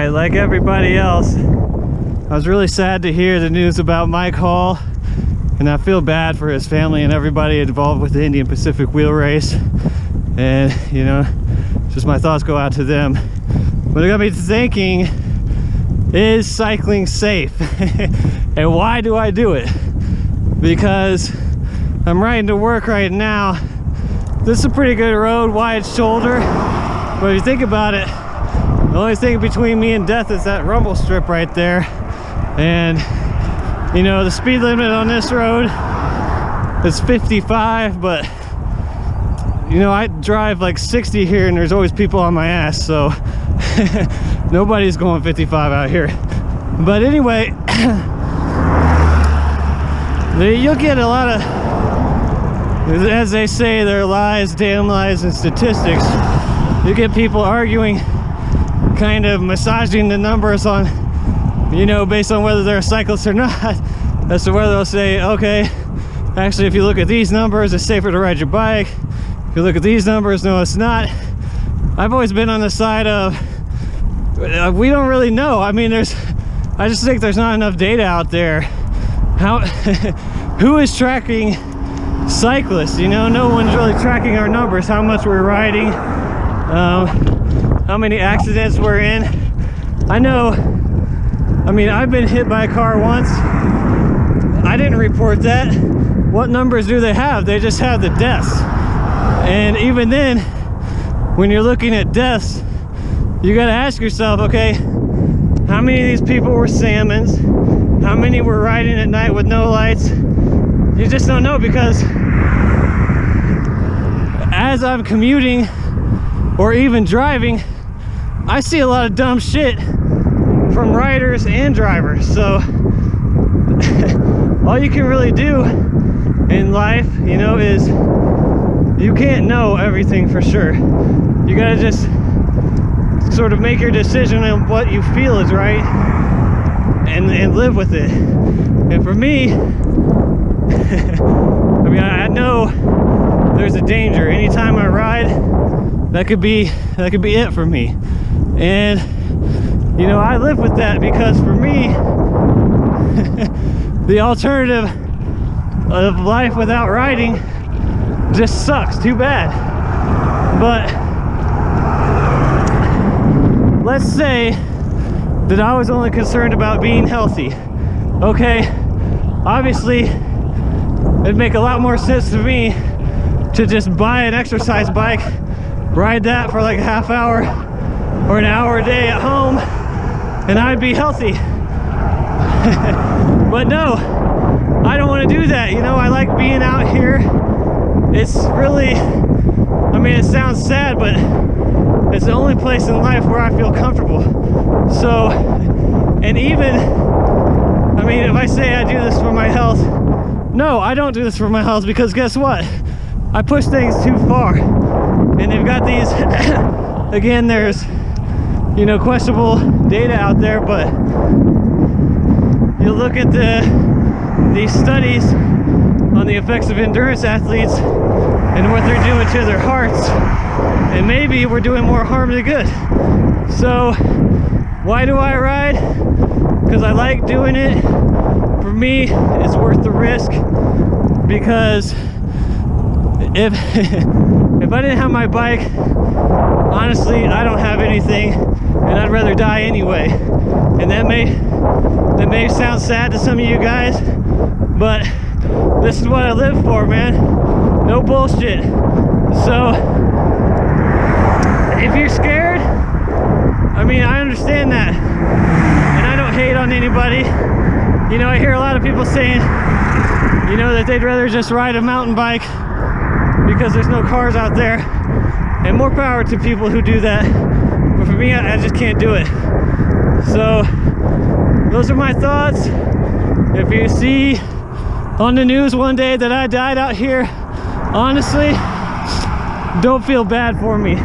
Alright, like everybody else, I was really sad to hear the news about Mike Hall, and I feel bad for his family and everybody involved with the Indian Pacific Wheel Race. And you know, just my thoughts go out to them. But it got me thinking, is cycling safe? And why do I do it? Because I'm riding to work right now. This is a pretty good road, wide shoulder, but if you think about it, the only thing between me and death is that rumble strip right there. And you know, the speed limit on this road is 55, but you know, I drive like 60 here and there's always people on my ass, so nobody's going 55 out here. But anyway, you'll get a lot of, as they say, there are lies, damn lies, and statistics. You get people arguing, kind of massaging the numbers on, you know, based on whether they're a cyclist or not, as to whether they'll say, okay, actually if you look at these numbers, it's safer to ride your bike. If you look at these numbers, no, it's not. I've always been on the side of, we don't really know. I mean, I just think there's not enough data out there. Who is tracking cyclists? You know, no one's really tracking our numbers, how much we're riding, how many accidents we're in. I know, I mean, I've been hit by a car once. I didn't report that. What numbers do they have? They just have the deaths. And even then, when you're looking at deaths, you got to ask yourself, okay, how many of these people were salmons? How many were riding at night with no lights? You just don't know, because as I'm commuting or even driving, I see a lot of dumb shit from riders and drivers. So all you can really do in life, you know, is you can't know everything for sure. You gotta just sort of make your decision on what you feel is right and live with it. And for me, I mean, I know there's a danger. Anytime I ride, that could be it for me. And you know, I live with that, because for me, the alternative of life without riding just sucks. Too bad. But let's say that I was only concerned about being healthy. Okay, obviously it'd make a lot more sense to me to just buy an exercise bike, ride that for like a half hour or an hour a day at home, and I'd be healthy. But no, I don't want to do that. You know, I like being out here. It's really, I mean, it sounds sad, but it's the only place in life where I feel comfortable. So, and even, I mean, if I say I do this for my health, no, I don't do this for my health, because guess what? I push things too far. And they've got these, again, there's, you know, questionable data out there, but you look at these studies on the effects of endurance athletes and what they're doing to their hearts, and maybe we're doing more harm than good. So why do I ride? Because I like doing it. For me, it's worth the risk, because if I didn't have my bike, honestly, I don't have anything, and I'd rather die anyway. And that may sound sad to some of you guys, but this is what I live for, man. No bullshit. So if you're scared, I mean, I understand that, and I don't hate on anybody. You know, I hear a lot of people saying, you know, that they'd rather just ride a mountain bike because there's no cars out there, and more power to people who do that. But for me, I just can't do it. So those are my thoughts. If you see on the news one day that I died out here, honestly, don't feel bad for me.